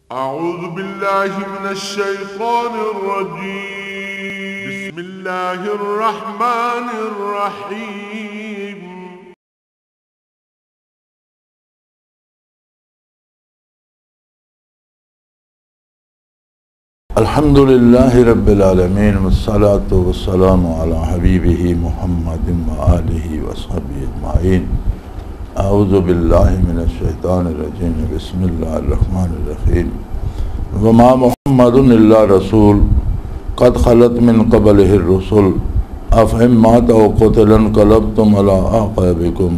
أعوذ بالله من الشيطان الرجيم. بسم الله الرحمن الرحيم. الحمد لله رب العالمين والصلاة والسلام على حبيبه محمد وآله وصحبه أجمعين. أعوذ بالله من الشيطان الرجيم. بسم الله الرحمن الرحيم. وما محمد إلا رسول قد خلت من قبله الرسل أفإن مات أو قتل انقلبتم على أعقابكم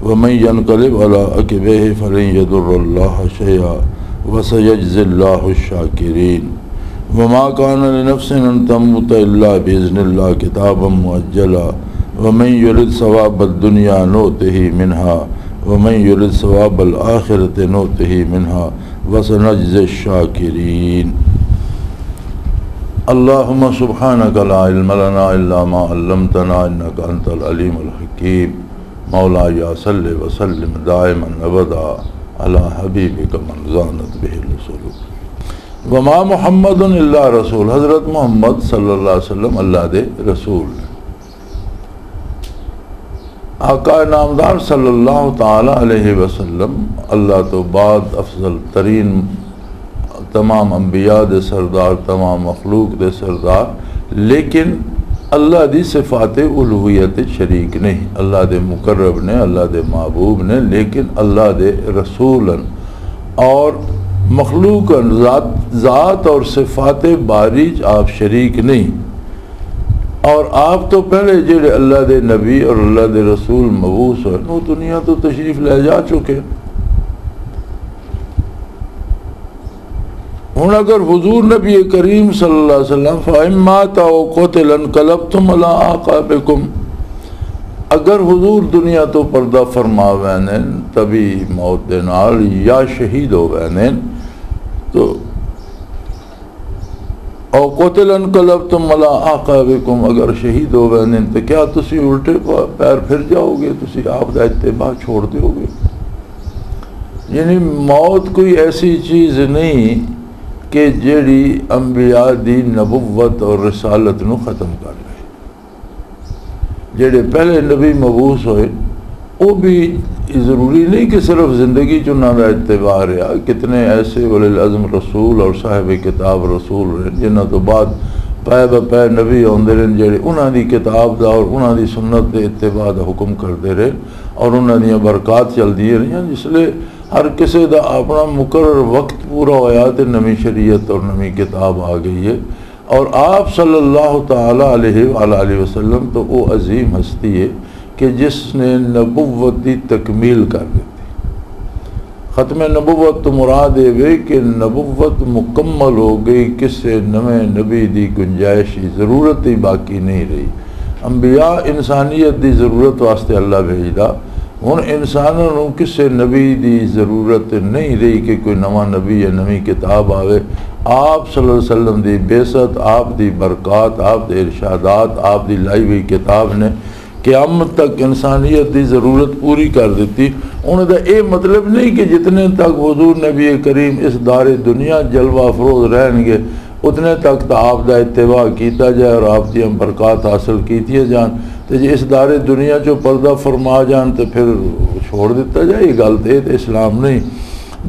ومن ينقلب على عقبيه فلن يضر الله شيئا وسيجزي الله الشاكرين. وما كان لنفس أن تموت إلا بإذن الله كتابا مؤجلا ومن يرد ثواب الدنيا نؤته منها ومن يرد ثواب الآخرة نؤته منها وسنجزي الشاكرين. اللهم سبحانك لا علم لنا إلا ما علمتنا إنك أنت العليم الحكيم. مولاي صل وسلم دائما أبدا على حبيبك من زانت به الرسل. وما محمد الا رسول، حضرت محمد صلی اللہ علیہ وسلم اللہ دے رسول ہیں. آقا نامدار صلی اللہ تعالی علیہ وسلم اللہ تو بعد افضل ترین تمام انبیاء دے سردار، تمام مخلوق دے سردار، لیکن اللہ دی صفات الوہیت شریک نہیں. اللہ دے مقرب نے، اللہ دے محبوب نے، لیکن اللہ دے رسولن اور مخلوق ذات اور صفات باری آپ شریک نہیں. اور آپ تو پہلے جڑے اللہ دے نبی اور اللہ دے رسول مبعوث ہوئے وہ دنیا تو تشریف لے جا چکے. ہوں اگر حضور نبی کریم صلی اللہ علیہ وسلم فَإِن مَاتَ أَوْ قُتِلَ انقلبتم عَلَىٰ أَعْقَابِكُمْ، اگر حضور دنیا تو پردہ فرما وینن تبھی موت دے نال یا شہید ہو وینن تو او قتل انقلبتم علی اعقابکم، اگر شہید ہو وینن تو کیا تسی الٹے پیر پھر جاؤ گے، تسی آپ دا اتباع چھوڑ دیو گے؟ یعنی موت کوئی ایسی چیز نہیں کہ جیڑی انبیاء دی نبوت اور رسالت نو ختم کر لے. جڑے پہلے نبی مبعوث ہوئے وہ بھی ضروری نہیں کہ صرف زندگی چننا دا اتباع رہا. کتنے ایسے ولی العظم رسول اور صاحب کتاب رسول رہے جنہاں تو بعد پے بپے نبی ہوندے رہے جڑے انہاں دی کتاب دا اور انہاں دی سنت دے اتباع دا حکم کرتے رہے اور انہاں دی برکات چلدی رہی. جس لئے ہر کسی دا اپنا مقرر وقت پورا ہویا تے نمی شریعت اور نمی کتاب آ گئی ہے. اور آپ صلی اللہ تعالی علیہ وآلہ وسلم تو وہ عظیم ہستی ہے کہ جس نے نبوت دی تکمیل کر دیتی. ختم نبوت تو مراد ہے کہ نبوت مکمل ہو گئی، کسے نویں نبی دی گنجائش کی ضرورت ہی باقی نہیں رہی. انبیاء انسانیت دی ضرورت واسطے اللہ بھیجدا، ہن انسانوں کسے نبی دی ضرورت نہیں رہی کہ کوئی نواں نبی یا نویں کتاب آوے. آپ صلی اللہ علیہ وسلم دی بعثت، آپ دی برکات، آپ دے ارشادات، آپ دی لائی ہوئی کتاب نے قیامت تک انسانیت دی ضرورت پوری کر دیتی. انہوں دا اے مطلب نہیں کہ جتنے تک حضور نبی کریم اس دار دنیا جلوہ افروز رہن گے اتنے تک تو آپ دا اتباع کیتا جائے اور آپ دی برکات حاصل کیتی جان، تو جی اس دار دنیا جو پردہ فرما جان تو پھر چھوڑ دیتا جائے. یہ غلط ہے، تو اسلام نہیں،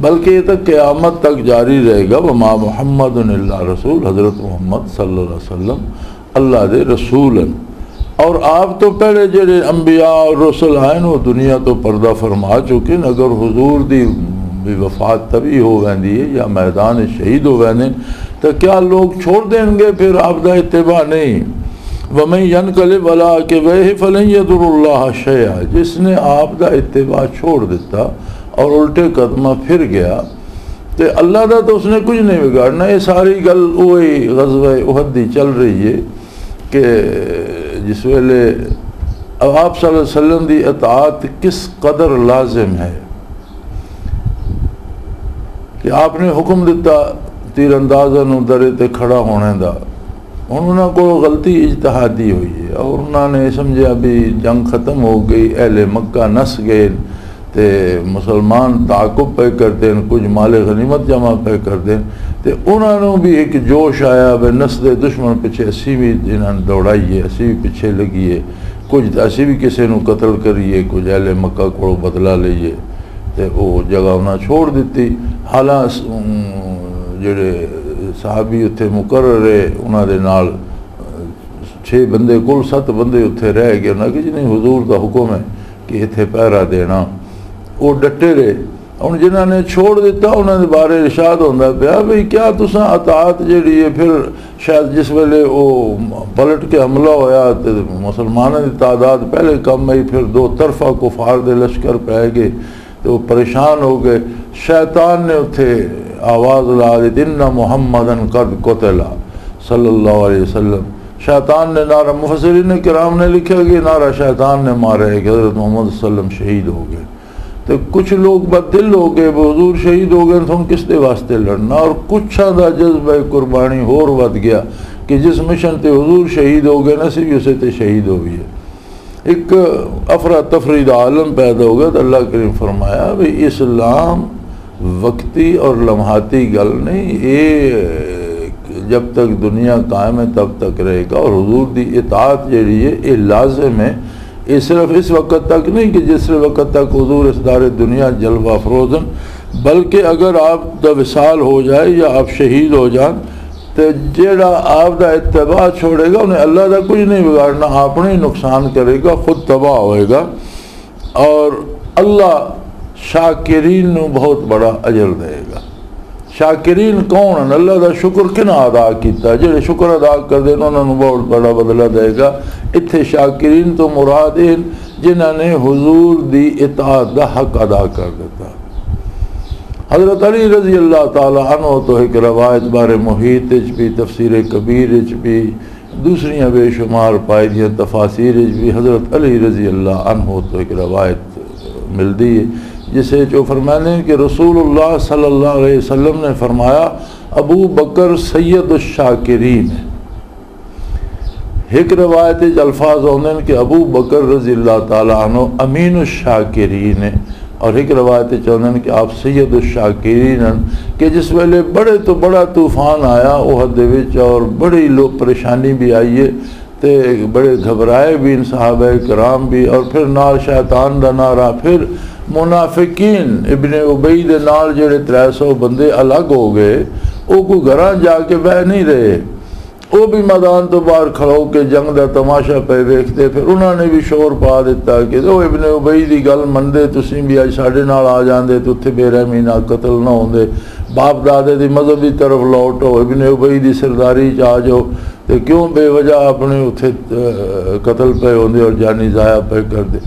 بلکہ یہ تو قیامت تک جاری رہے گا. وما محمد الا رسول، حضرت محمد صلی اللہ علیہ وسلم اللہ دے رسول. اور آپ تو پہلے جڑے انبیاء اور رسول آئے وہ دنیا تو پردہ فرما چکے. اگر حضور دی وفات تبھی ہو ویندی ہے یا میدان شہید ہو ویندے تو کیا لوگ چھوڑ دیں گے پھر آپ دا اتباع نہیں؟ وَمَن يَنْقَلِبْ عَلَىٰ عَقِبَيْهِ فَلَن يَضُرَّ اللَّهَ شَيْئًا، جس نے آپ دا اتباع چھوڑ دیتا اور الٹے قدمہ پھر گیا تو اللہ دا تو اس نے کچھ نہیں بگاڑنا. یہ ساری گل وہی غزوہ احد دی چل رہی ہے کہ جس ویلے آپ صلی اللہ علیہ وسلم دی اطاعت کس قدر لازم ہے کہ آپ نے حکم دیتا تیر اندازہ نو درے تے کھڑا ہونے دا. انہوں کو غلطی اجتہادی ہوئی ہے اور انہوں نے سمجھا بھی جنگ ختم ہو گئی، اہل مکہ نس گئے تے مسلمان تعاقب پہ کرتے ہیں، کچھ مال غنیمت جمع پہ کرتے ہیں، تے انہوں نے بھی ایک جوش آیا بے نسل دشمن پیچھے اسی بھی جنہوں نے دوڑائیے، اسی بھی پیچھے لگیے، کچھ اسی بھی کسی نو قتل کریے، کچھ اہل مکہ کو بدلہ لئیے، تے وہ جگہ انہوں نے چھوڑ دیتی۔ حالانکہ جڑے صحابی اتھے مقرر ہے انہوں دے نال 6 بندے کل 7 بندے اتھے رہ گئے، انہوں نے کہ جی نہیں حضور دا حکم ہے کہ اتھے پہرا دینا، وہ ڈٹے رہے۔ ان جنہوں نے چھوڑ دیتا انہوں نے بارے ارشاد ہوندہ پیا بھئی کیا تساں اطاعت جڑی ہے، پھر شاید جس ویلے وہ پلٹ کے حملہ ہویا تو مسلمانوں کی تعداد پہلے کم ہوئی، پھر 2 طرفہ کفار دے لشکر پہ گئے تو پریشان ہو گئے۔ شیطان نے اتھے آواز لا دی ان محمدن قد قتل صلی اللہ علیہ وسلم، شیطان نے نعرہ، مفسرین کرام نے لکھا کہ نعرہ شیطان نے مارا ہے کہ حضرت محمد صلی اللہ علیہ وسلم شہید ہو گئے۔ تو کچھ لوگ بددل ہو گئے، حضور شہید ہو گئے تو ہم کس دے واسطے لڑنا، اور کچھ دا جذبہ قربانی اور ود گیا کہ جس مشن تے حضور شہید ہو گئے نصیب اسے تے شہید ہو گئے۔ ایک افراتفری دا عالم پیدا ہو گیا تو اللہ کریم فرمایا بھئی اسلام وقتی اور لمحاتی گل نہیں، یہ جب تک دنیا قائم ہے تب تک رہے گا، اور حضور دی اطاعت جیڑی ہے یہ لازم ہے۔ یہ صرف اس وقت تک نہیں کہ جس وقت تک حضور اس دار دنیا جلوہ افروزن، بلکہ اگر آپ دا وصال ہو جائے یا آپ شہید ہو جان تو جیڑا آپ دا اتباع چھوڑے گا انہیں اللہ دا کچھ نہیں بگاڑنا، اپنے نقصان کرے گا، خود تباہ ہوئے گا، اور اللہ شاکرین نو بہت بڑا اجر دے گا۔ شاکرین کون ہیں؟ اللہ دا شکر کنا ادا کیتا، جڑے شکر ادا کر دیں انہوں نے بہت بڑا بدلہ دے گا۔ اتھے شاکرین تو مراد ہیں جنہوں نے حضور دی اطاعت دا حق ادا کر دیتا۔ حضرت علی رضی اللہ تعالیٰ عنہ تو ایک روایت بارے محیط بھی، تفسیر کبیر بھی، دوسریاں بے شمار پائی دیاں تفاسیر بھی حضرت علی رضی اللہ عنہ تو ایک روایت ملتی ہے جسے جو فرمانے کہ رسول اللہ صلی اللہ علیہ وسلم نے فرمایا ابو بکر سید الشاکرین ہے۔ ایک روایت الفاظ ہوندے ہیں کہ ابو بکر رضی اللہ تعالیٰ عنہ امین الشاکرین ہے، اور ایک روایت چاہتے ہیں کہ آپ سید الشاکرین ہیں کہ جس ویلے بڑے تو بڑا طوفان آیا احد دے وچ اور بڑی لوگ پریشانی بھی آئی ہے تے بڑے گھبرائے بھی صحابہ کرام بھی، اور پھر نال شیطان دا نعرہ، پھر منافقین ابن ابی دے نال جڑے 300 بندے الگ ہو گئے، وہ کوئی گھراں جا کے بہ نہیں رہے، وہ بھی میدان تو باہر کھڑو کے جنگ دا تماشا پہ ویکھتے۔ پھر انہوں نے بھی شور پا دیتا کہ وہ ابن ابی دی گل مندے، تسی بھی اج ساڈے نال آ جاندے تو اتھے بے رحمی نال قتل نہ ہوندے، باپ دادے دی مذہب دی طرف لوٹو، ابن ابی دی سرداری چ آ جاؤ، تو کیوں بے وجہ اپنے اتھے قتل پہ ہوندے اور جانی ضائع پہ کر دے۔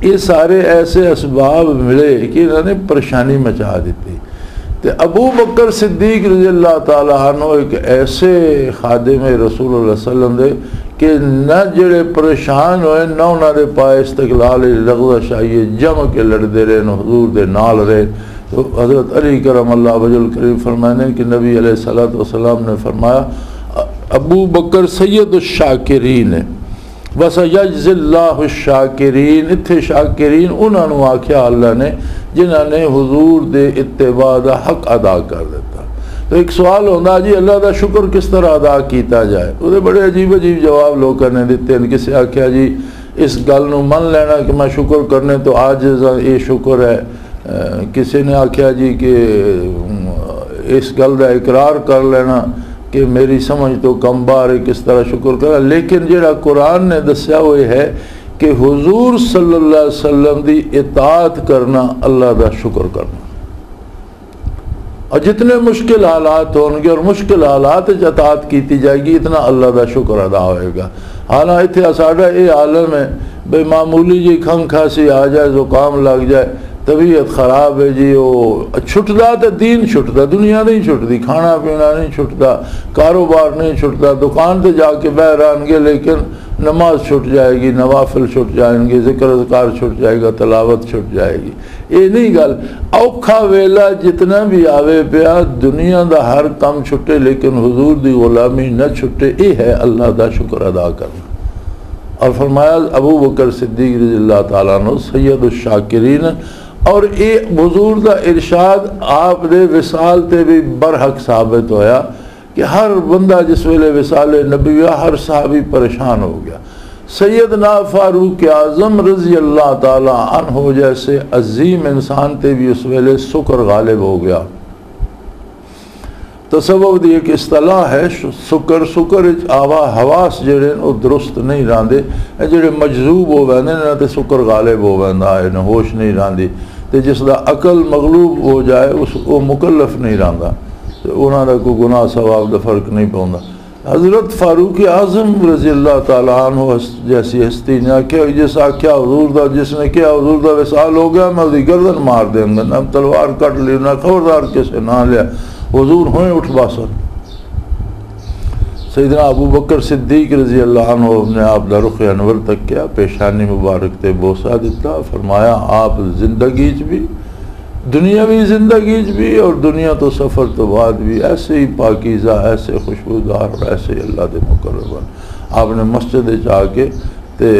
یہ سارے ایسے اسباب ملے کہ انہوں نے پریشانی مچا دیتی۔ تو ابو بکر صدیق رضی اللہ تعالیٰ عنہ ایک ایسے خادم رسول اللہ صلی اللہ علیہ وسلم دے کہ نہ جڑے پریشان ہوئے نہ انہوں نے پائے استقلال لغزش آئیے، جمع کے لڑتے رہے، نہ حضور دے نال رہے۔ تو حضرت علی کرم اللہ وجہ الکریم فرمانے کہ نبی علیہ السلام نے فرمایا ابو بکر سید الشاکرین ہے، وَسَيَجْزِ اللَّهُ الشَّاكِرِينَ۔ اتھے شاکرین انہوں نے آکھیا اللہ نے جنہوں نے حضور دے اتباع دا حق ادا کر دیتا۔ تو ایک سوال ہونا جی اللہ دا شکر کس طرح ادا کیتا جائے؟ وہ بڑے عجیب عجیب جواب لوگوں نے دیتے ہیں۔ کسی آکھیا جی اس گل نو من لینا کہ میں شکر کرنے تو عاجز ہاں، یہ شکر ہے۔ کسی نے آکھیا جی کہ اس گل دا اقرار کر لینا کہ میری سمجھ تو کم بار ہے، کس طرح شکر کرا۔ لیکن جڑا قرآن نے دسیا وہ ہے کہ حضور صلی اللہ علیہ وسلم دی اطاعت کرنا اللہ دا شکر کرنا، اور جتنے مشکل حالات ہوں گے اور مشکل حالات اطاعت کیتی جائے گی اتنا اللہ دا شکر ادا ہوئے گا۔ حالانکہ اتنے ساڈا یہ عالم ہے بے معمولی جی کھنگ کھانسی آ جائے، زکام لگ جائے، طبیعت خراب ہے جی، وہ چھٹتا تو دین چھٹتا، دنیا نہیں چھٹتی، کھانا پینا نہیں چھٹتا، کاروبار نہیں چھٹتا، دکان تے جا کے بہ رہن گے لیکن نماز چھٹ جائے گی، نوافل چھٹ جائیں گے، ذکر اذکار چھٹ جائے گا، تلاوت چھٹ جائے گی۔ یہ نہیں گل، اوکھا ویلا جتنا بھی آوے پیا دنیا دا ہر کم چھٹے لیکن حضور دی غلامی نہ چھٹے، یہ ہے اللہ دا شکر ادا کرنا۔ اور فرمایا ابو بکر صدیق رضی اللہ تعالیٰ عنہ سید الشاکرین، اور یہ حضور دا ارشاد آپ دے وصال تے بھی برحق ثابت ہویا کہ ہر بندہ جس ویلے وصال نبی ہوا ہر صحابی پریشان ہو گیا. سیدنا فاروق اعظم رضی اللہ تعالی عنہ جیسے عظیم انسان تے بھی اس ویلے سکر غالب ہو گیا. تصوف دی ایک اصطلاح ہے سکر آوا حواس جڑے وہ درست نہیں راندے جڑے مجذوب ہو ویندے نہ تے سکر غالب ہو ویندا ہے نہ ہوش نہیں راندی تے جس دا عقل مغلوب ہو جائے اس وہ مکلف نہیں رہندا تے انہاں دا کوئی گناہ ثواب دا فرق نہیں پوندا. حضرت فاروق اعظم رضی اللہ تعالیٰ عنہ جیسی ہستی نے آکھیا جس آکھیا حضور دا جس نے کیا حضور دا وصال ہو گیا میں دی گردن مار دیں گا نہ تلوار کٹ لی نہ خبردار کسے نہ لیا حضور ہوئے اٹھ باسر. سیدنا ابو بکر صدیق رضی اللہ عنہ نے آپ دا رخ انور تک کیا پیشانی مبارک تے بوسہ دیتا فرمایا آپ زندگی بھی دنیاوی زندگی بھی اور دنیا تو سفر تو بعد بھی ایسے ہی پاکیزہ ایسے خوشبودار اور ایسے ہی اللہ دے مقربان. آپ نے مسجد جا کے تے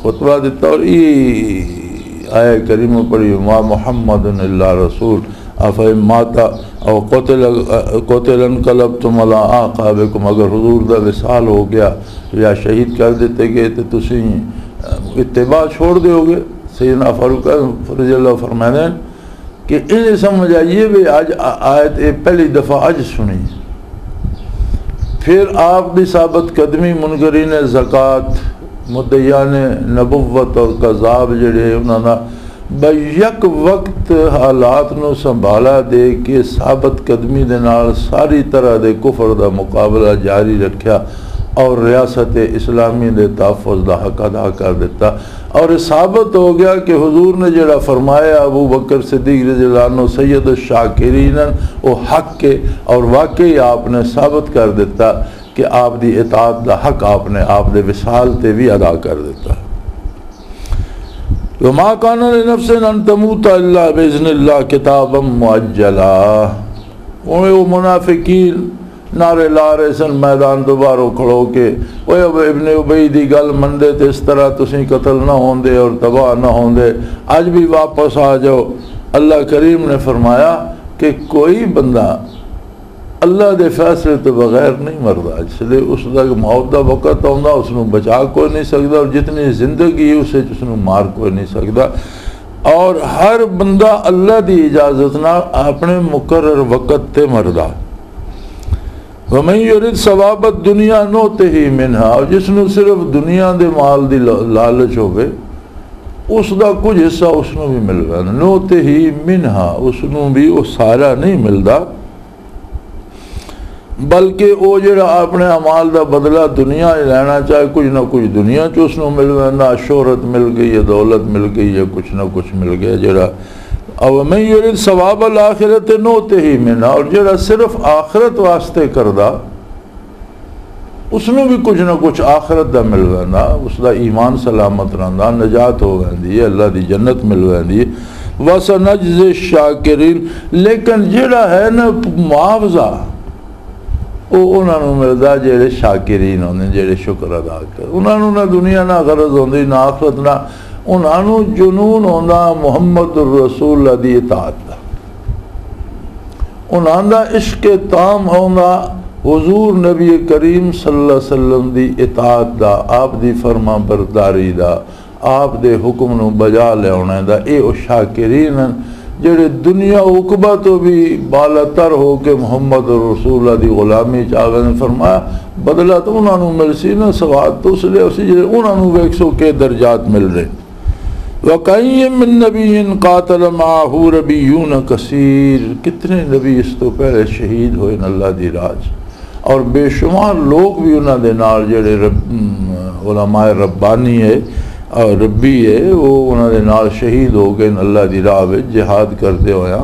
خطبہ دیتا اور یہ آیہ کریمہ پڑھی ما محمد الا رسول افہم ماتا او قتل انقلبتم علی اعقابکم اگر حضور دا وصال ہو گیا یا شہید کر دیتے گئے تو تسی اتباع چھوڑ دے ہوگے. سیدنا فاروق رضی اللہ فرمانے کہ انہیں سمجھ آئیے بھی آج آیت پہلی دفعہ آج سنی پھر آپ دی ثابت قدمی منکرین زکوٰۃ مدعیان نبوت اور قذاب جڑے انہوں نے بیک وقت حالات نو سنبھالا دے کے ثابت قدمی دے نال ساری طرح دے کفر دا مقابلہ جاری رکھیا اور ریاست اسلامی دے تحفظ دا حق ادا کر دیتا. اور ثابت ہو گیا کہ حضور نے جڑا فرمایا ابو بکر صدیق رضی اللہ عنہ سید الشاکرین وہ حق کے اور واقعی آپ نے ثابت کر دیتا کہ آپ دی اطاعت دا حق آپ نے آپ دے وصال تے بھی ادا کر دیتا. وما كان لنفس ان تموت الا باذن الله كتابا مؤجلا. وہ منافقین نعرے لا رہے سن میدان دوبارہ کھڑو کے وہ ابن ابی دی گل مندے تے اس طرح تسی قتل نہ ہوندے اور تباہ نہ ہوندے آج بھی واپس آ جاؤ. اللہ کریم نے فرمایا کہ کوئی بندہ اللہ دے فیصلے تو بغیر نہیں مردا اس لیے اس دا موت دا وقت آندا اس نو بچا کوئی نہیں سکدا اور جتنی زندگی اسے اس نو مار کوئی نہیں سکدا. اور ہر بندہ اللہ دی اجازت نہ اپنے مقرر وقت تے مردا. وَمَن يُرِدْ ثَوَابَ الدُّنْيَا نُؤْتِهِ مِنْهَا اور جس نو صرف دنیا دے مال دی لالچ ہوئے اس دا کچھ حصہ اس نو بھی ملدا. نُؤْتِهِ مِنْهَا اس نو بھی وہ سارا نہیں ملدا بلکہ وہ جڑا اپنے اعمال دا بدلہ دنیا لینا چاہے کچھ نہ کچھ دنیا چ اس نو مل ویندا شہرت مل گئی یا دولت مل گئی یا کچھ نہ کچھ مل گیا جڑا. اور میں یرید ثواب الآخرت نؤتہ منہا اور جڑا صرف آخرت واسطے کردا اس نو بھی کچھ نہ کچھ آخرت دا مل ویندا اس دا ایمان سلامت رہندا نجات ہو ویندی ہے اللہ دی جنت مل ویندی ہے. وَسَنَجْزِي الشَّاكِرِينَ لیکن جڑا ہے نا معاوضہ وہ انہوں نے ملدا جڑے شاکرین ہوندے جڑے شکر ادا کر انہوں نے نہ دنیا نہ غرض ہوندی نہ آخرت نہ انہوں نے جنون ہوندا محمد الرسول اللہ دی اطاعت دا انہوں دا عشق تام ہوندا حضور نبی کریم صلی اللہ علیہ وسلم دی اطاعت دا آپ دی فرما برداری دا آپ دے حکم نو بجا لے ہونے دا اے او شاکرین جڑے دنیا عقبہ تو بھی بالاتر ہو کے محمد رسول اللہ دی غلامی چاہے نے فرمایا بدلہ تو انہوں نے مل سی نا سواد تو اس لئے اسی جڑے انہوں نے ویکسو کے درجات مل رہے. وَقَيِّم مِّن نَبِيٍّ قَاتَلَ مَعَهُ رَبِيُّونَ كَثِيرٌ کتنے نبی اس تو پہلے شہید ہوئے اللہ دی راج اور بے شمار لوگ بھی انہوں دے نال جڑے علماء ربانی ہے اور ربی ہے وہ انہوں نے نال شہید ہو گئے اللہ دی راہ میں جہاد کرتے ہویا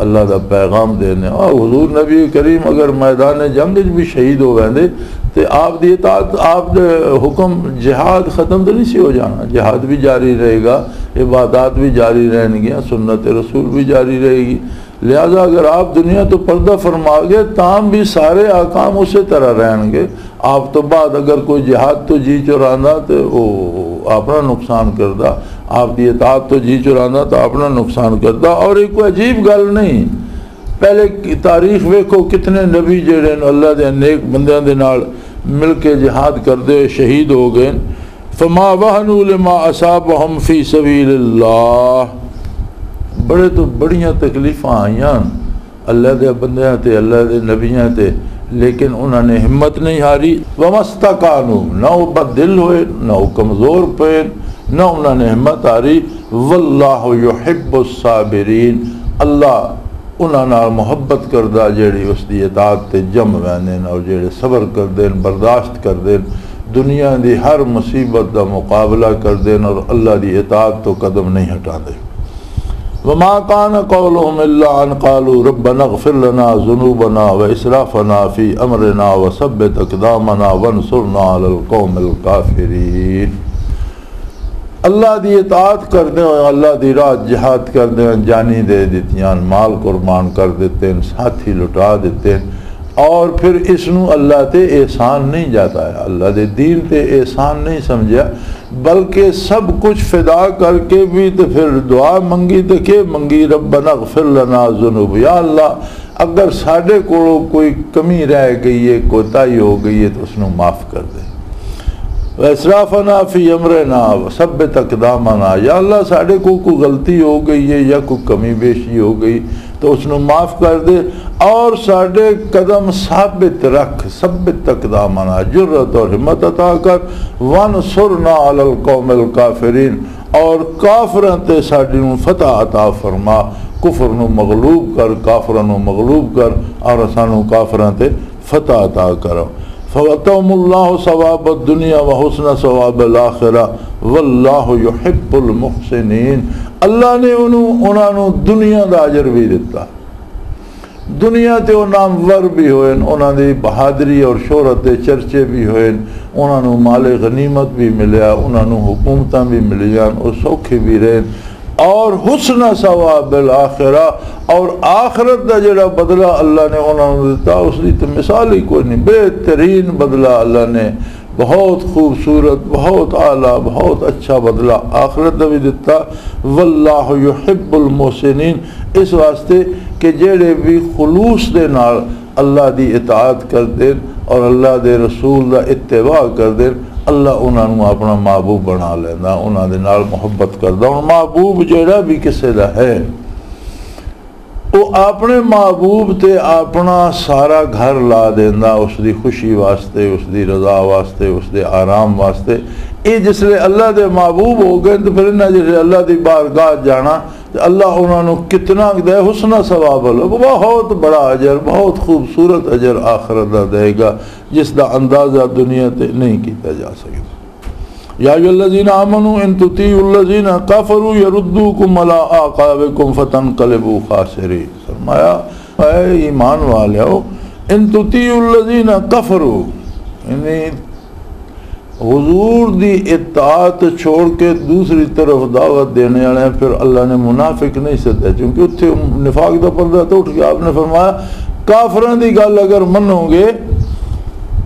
اللہ دا پیغام دینے. اور حضور نبی کریم اگر میدان جنگ بھی شہید ہو گئے تو آپ دی اطاعت آپ دے حکم جہاد ختم تو نہیں سی ہو جانا جہاد بھی جاری رہے گا عبادات بھی جاری رہیں گی سنت رسول بھی جاری رہے گی. لہذا اگر آپ دنیا تو پردہ فرما گئے تام بھی سارے احکام اسی طرح رہیں گے. آپ تو بعد اگر کوئی جہاد تو جی چرانا تو وہ اپنا نقصان کردہ آپ دی اطاعت تو جی چرانا تو اپنا نقصان کرتا. اور ایک کوئی عجیب گل نہیں, پہلے تاریخ ویکھو کتنے نبی جڑے اللہ دے نیک بندیاں دے نال مل کے جہاد کردے ہوئے شہید ہو گئے. فما وہنوا لما اصابہم فی سبیل اللہ, بڑے تو بڑیاں تکلیفاں آئیاں اللہ دے بندیاں تے اللہ دے نبیاں تے, لیکن انہوں نے ہمت نہیں ہاری. ومستقانوا, نہ وہ بدل ہوئے نہ وہ کمزور پے نہ انہوں نے ہمت ہاری. واللہ یحب الصابرین, اللہ انہوں نے محبت کردہ جیڑی اس دی اطاعت تے جم ویندے اور جیڑے صبر کر دیں, برداشت کر دیں, دنیا دی ہر مصیبت دا مقابلہ کر دیں اور اللہ دی اطاعت تو قدم نہیں ہٹا دیں. وما كان قولهم الا ان قالوا ربنا اغفر لنا ذنوبنا واسرافنا في امرنا وثبت اقدامنا وانصرنا على القوم الكافرين. اللہ دی اطاعت کر دیں, اللہ دی راہ جہاد کر دیں, جانی دے دیتیاں, مال قربان کر دیتے ہیں, ساتھی لٹا دیتے ہیں, اور پھر اس نو اللہ تے احسان نہیں جاتا ہے, اللہ دے دین تے احسان نہیں سمجھا, بلکہ سب کچھ فدا کر کے بھی تو پھر دعا منگی تو کہ منگی ربنا اغفر لنا ذنوب, یا اللہ اگر ساڈے کو کوئی کمی رہ گئی ہے, کوتاہی ہو گئی ہے تو اس نو معاف کر دے. واسرافنا فی امرنا وثبت اقدامنا, یا اللہ ساڈے کو کوئی غلطی ہو گئی ہے یا کوئی کمی بیشی ہو گئی تو اس نو معاف کر دے, اور ساڈے قدم ثابت رکھ, ثبت اقدامنا, جرت اور ہمت عطا کر. وانصرنا علی القوم الکافرین, اور کافراں تے ساڈی نو فتح عطا فرما, کفر نو مغلوب کر, کافراں نو مغلوب کر, اور سانو کافراں تے فتح عطا کرو. فَوَتَوْمُ اللَّهُ ثَوَابَ الدُّنْيَا وَحُسْنَ ثَوَابَ الْآخِرَةِ وَاللَّهُ يُحِبُّ الْمُحْسِنِينَ. اللہ نے انہوں نے دنیا دا اجر بھی دیتا, دنیا تے وہ نامور بھی ہوئے, انہوں نے بہادری اور شہرت چرچے بھی ہوئے, انہوں نے مال غنیمت بھی ملیا, انہوں نے حکومتاں بھی ملیاں, اور سوکھے بھی رہے, اور حسن ثواب الآخرہ, اور آخرت دا جڑا بدلہ اللہ نے انہوں نے دیتا اس دی تو مثال ہی کوئی نہیں. بہترین بدلہ اللہ نے, بہت خوبصورت, بہت اعلیٰ, بہت اچھا بدلہ آخرت دا بھی دیتا. واللہ یحب المحسنین, اس واسطے کہ جڑے بھی خلوص دے نال اللہ دی اطاعت کر دیں اور اللہ دے رسول دا اتباع کر دیں, اللہ انہوں نے اپنا محبوب بنا لینا, انہوں دے نال محبت کردا. اور محبوب جڑا بھی کسے دا ہے وہ اپنے محبوب تے اپنا سارا گھر لا دینا, اس دی خوشی واسطے, اس دی رضا واسطے, اس دے آرام واسطے. یہ جس لئے اللہ دے محبوب ہو گئے تو پھر انہیں جس لئے اللہ دی بارگاہ جانا تو اللہ انہوں نے کتنا دے حسن ثواب اللہ, بہت بڑا اجر, بہت خوبصورت اجر آخرت دا دے گا جس دا اندازہ دنیا تے نہیں کیتا جا سکتا. یا ایھا الذین آمنوا ان تطیعوا الذین کفروا یردوکم علی اعقابکم فتنقلبوا خاسرین. فرمایا اے ایمان والو, ان تطیعوا الذین کفروا, یعنی حضور دی اطاعت چھوڑ کے دوسری طرف دعوت دینے والے ہیں, پھر اللہ نے منافق نہیں سدیا, چونکہ اتنے نفاق دا پردہ تو اٹھ گیا. آپ نے فرمایا کافران دی گل اگر منو گے,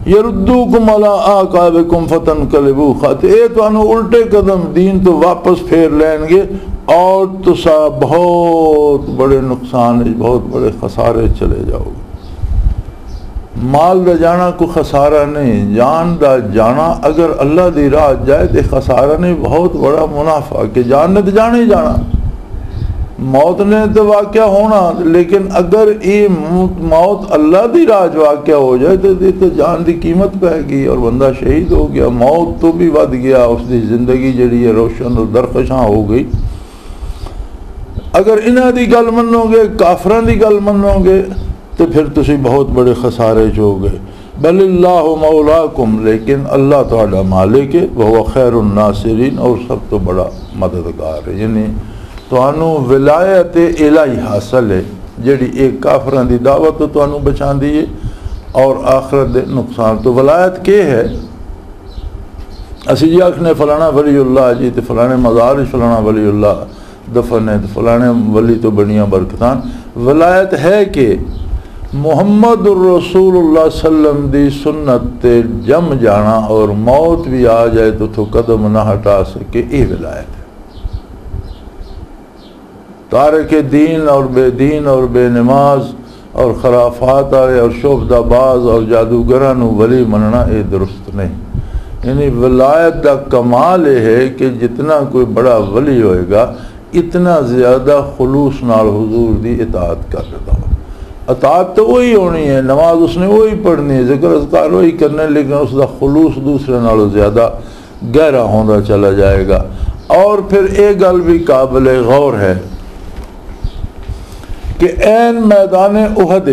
یردوکم علی اعقابکم فتنقلبوا خاسرین, اے تانوں الٹے قدم دین تو واپس پھیر لین گے اور تسا بہت بڑے نقصان, بہت بڑے خسارے چلے جاؤ گے. مال دا جانا کوئی خسارہ نہیں, جان دا جانا اگر اللہ دی راہ جائے تو خسارہ نہیں, بہت بڑا منافع, کہ جان نے تو جانا ہی جانا, موت نے تو واقعہ ہونا, لیکن اگر یہ موت اللہ دی راہ واقعہ ہو جائے تو جان دی قیمت پہ گئی اور بندہ شہید ہو گیا, موت تو بھی ود گیا, اس دی زندگی جڑی ہے روشن اور درخشاں ہو گئی. اگر انہاں دی گل منو گے, کافران دی گل منو گے تو پھر تسی بہت بڑے خسارے جو گئے. بل اللہ مولاکم, لیکن اللہ تعالی مالک ہے, وہ خیر الناصرین, اور سب تو بڑا مددگار ہے. یعنی توانوں ولایت الہی حاصل ہے جڑی ایک کافران دی دعوت تو توانوں بچان دی ہے اور آخرت دے نقصان. تو ولایت کے ہے؟ اسی جی آکھنے فلانا ولی اللہ جی, تو فلانے مزار فلانا ولی اللہ دفن ہے, تو فلانے ولی تو بنیاں برکتان. ولایت ہے کہ محمد الرسول اللہ صلی اللہ علیہ وسلم دی سنت تے جم جانا اور موت بھی آ جائے تو قدم نہ ہٹا سکے, یہ ولایت ہے. تارک دین اور بے دین اور بے نماز اور خرافات والے اور شعبدہ باز اور جادوگراں نو ولی مننا یہ درست نہیں. یعنی ولایت دا کمال یہ ہے کہ جتنا کوئی بڑا ولی ہوئے گا اتنا زیادہ خلوص نال حضور دی اطاعت کر رہا ہو. اطاعت تو وہی ہونی ہے، نماز اس نے وہی پڑھنی ہے، ذکر اذکار وہی کرنے، لیکن اس دا خلوص دوسرے نالوں زیادہ گہرا ہوتا چلا جائے گا. اور پھر ایک گل بھی قابل غور ہے کہ این میدان احد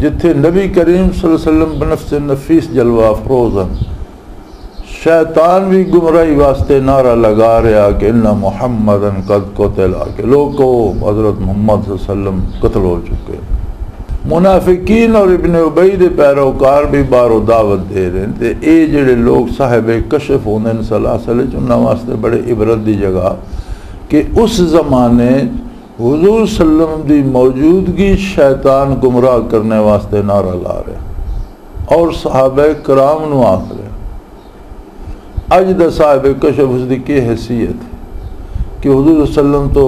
جتھے نبی کریم صلی اللہ علیہ وسلم بنفس نفیس جلوہ افروزن شیطان بھی گمراہی واسطے نعرہ لگا رہا کہ ان محمدن قد قتل، کہ لوگو حضرت محمد صلی اللہ علیہ وسلم قتل ہو چکے. منافقین اور ابن ابی دے پیروکار بھی بارو دعوت دے رہے ہیں. تے اے جڑے لوگ صاحب کشف ہوندے ہیں سلاسل انہاں واسطے بڑے عبرت دی جگہ کہ اس زمانے حضور صلی اللہ علیہ وسلم دی موجودگی شیطان گمراہ کرنے واسطے نعرہ لا رہے اور صحابہ کرام نو آکھ رہے. اج دا صاحب کشف اس دی کی حیثیت ہے کہ حضور صلی اللہ علیہ وسلم تو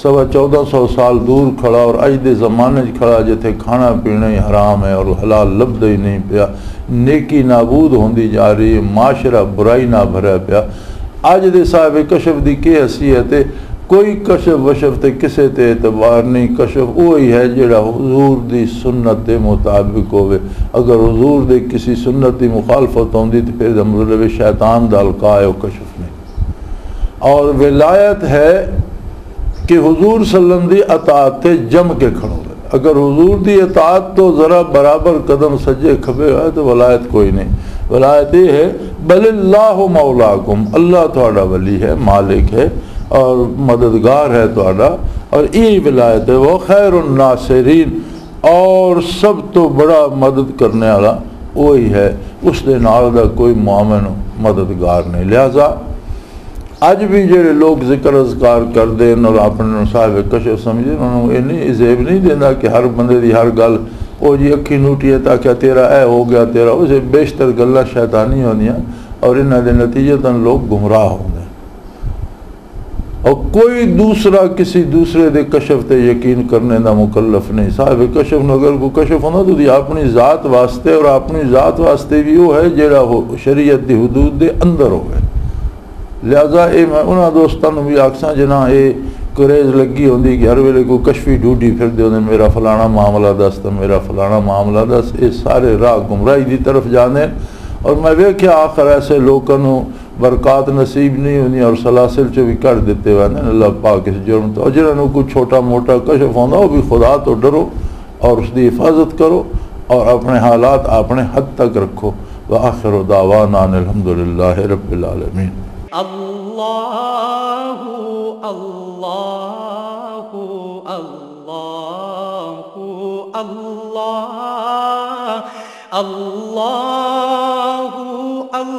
1400 سال دور کھڑا اور اج دے زمانے کھڑا جتھے کھانا پینا ہی حرام ہے اور حلال لبدا ہی نہیں پیا، نیکی نابود ہوندی جا رہی ہے، معاشرہ برائی نہ بھرا پیا. اج دے صاحب کشف دی کی حیثیت ہے؟ کوئی کشف وشف تے کسے تے اعتبار نہیں. کشف وہی ہے جڑا حضور دی سنت دے مطابق ہوئے. اگر حضور دے کسی سنت دی مخالفت ہوندی تو پھر مطلب شیطان دا القاء ہے، وہ کشف نہیں. اور ولایت ہے کہ حضور صلی اللہ علیہ وسلم دی اطاعت جم کے کھڑو گئے. اگر حضور دی اطاعت تو ذرا برابر قدم سجے کھبے ہوئے تو ولایت کوئی نہیں. ولایت یہ ہے بل اللہ مولاکم، اللہ تھوڑا ولی ہے، مالک ہے اور مددگار ہے تھوڑا. اور یہی ولایت ہے. وہ خیر الناصرین، اور سب تو بڑا مدد کرنے والا وہی ہے، اس دے نال دا کوئی معاون مددگار نہیں. لہذا اج بھی جڑے لوگ ذکر اذکار کر دیں اور اپنے صاحب کشف سمجھے، انہوں نے نہیں زیب نہیں دینا کہ ہر بندے دی ہر گل او جی اکھی نوٹی ہے تاکہ تیرا اے ہو گیا تیرا، اسے بیشتر گلاں شیطانی ہوندیاں اور انہاں دے نتیجتاً لوگ گمراہ ہوندے. اور کوئی دوسرا کسی دوسرے دے کشف تے یقین کرنے دا مکلف نہیں. صاحب کشف نو اگر کوئی کشف ہونا تو دی اپنی ذات واسطے، اور اپنی ذات واسطے بھی وہ ہے جیڑا ہو شریعت دی حدود دے اندر ہوئے. لہذا اے میں انہاں دوستان بھی آکساں جنہاں اے کریز لگی ہوندی کہ ہر ویلے کوئی کشفی ڈھوڈی پھر دے ہوندے میرا فلانا معاملہ دس تو میرا فلانا معاملہ دس، اے سارے راہ گمراہی دی طرف جانے. اور میں ویکھیا آخر ایسے لوگوں نو برکات نصیب نہیں ہونی اور سلاسل چو بھی کر دیتے ہوئے ہیں اللہ پاک اس جرم تو. اور جنہوں کوئی چھوٹا موٹا کشف ہونا وہ بھی خدا تو ڈرو اور اس دی حفاظت کرو اور اپنے حالات اپنے حد تک رکھو. وآخر دعوانا الحمدللہ رب العالمین. اللہ اللہ اللہ اللہ اللہ اللہ اللہ